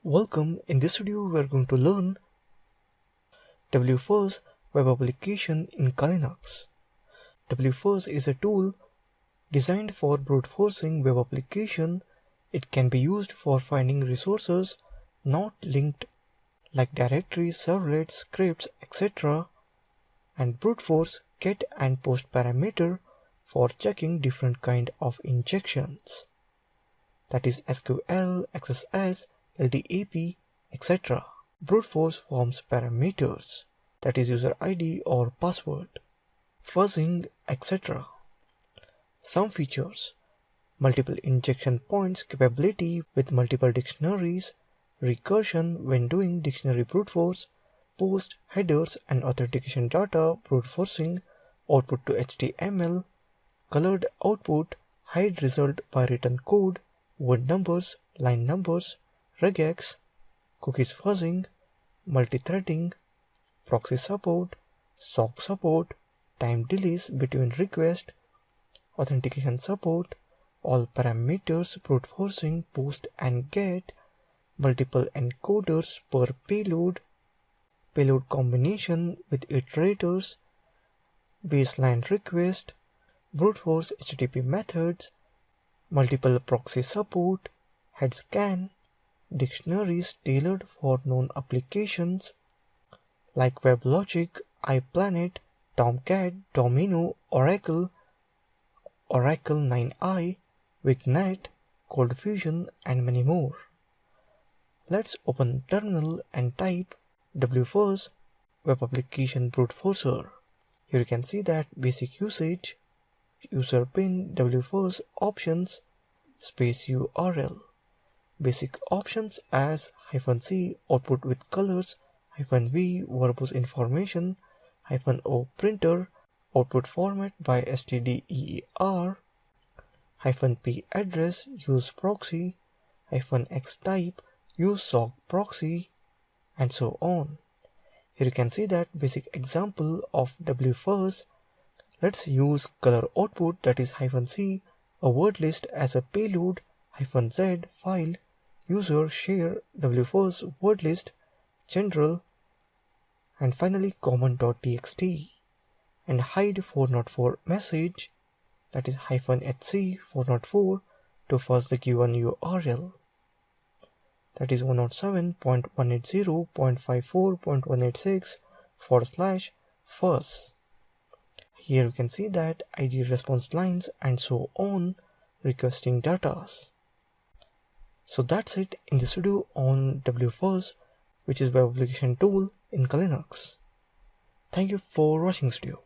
Welcome. In this video we are going to learn wfuzz web application in Linux. wfuzz is a tool designed for brute forcing web application. It can be used for finding resources not linked like directories, servlets, scripts, etc. and brute force get and post parameter for checking different kind of injections, that is SQL, XSS, LDAP, etc. Brute force forms parameters, that is user ID or password, fuzzing, etc. Some features: multiple injection points capability with multiple dictionaries, recursion when doing dictionary brute force, post, headers and authentication data brute forcing, output to HTML, colored output, hide result by written code, word numbers, line numbers, regex, cookies fuzzing, multi-threading, proxy support, SOC support, time delays between requests, authentication support, all parameters brute forcing, post and get, multiple encoders per payload, payload combination with iterators, baseline request, brute force HTTP methods, multiple proxy support, head scan, dictionaries tailored for known applications like WebLogic, iPlanet, Tomcat, Domino, Oracle, Oracle 9i, WigNet, ColdFusion, and many more. Let's open terminal and type wfuzz web application brute forcer. Here you can see that basic usage, user bin, wfuzz options, space URL. Basic options as -c output with colors, -v verbose information, -o printer, output format by stder, -p address, use proxy, -x type, use SOC proxy, and so on. Here you can see that basic example of wfuzz. Let's use color output, that is -c, a word list as a payload, -z file, user share wfuzz word list, general, and finally common.txt, and hide 404 message, that is -hc 404 to fuzz the given URL, that is 107.180.54.186/fuzz. Here you can see that ID response lines and so on, requesting datas. So that's it in this video on wfuzz, which is web application tool in Linux. Thank you for watching this video.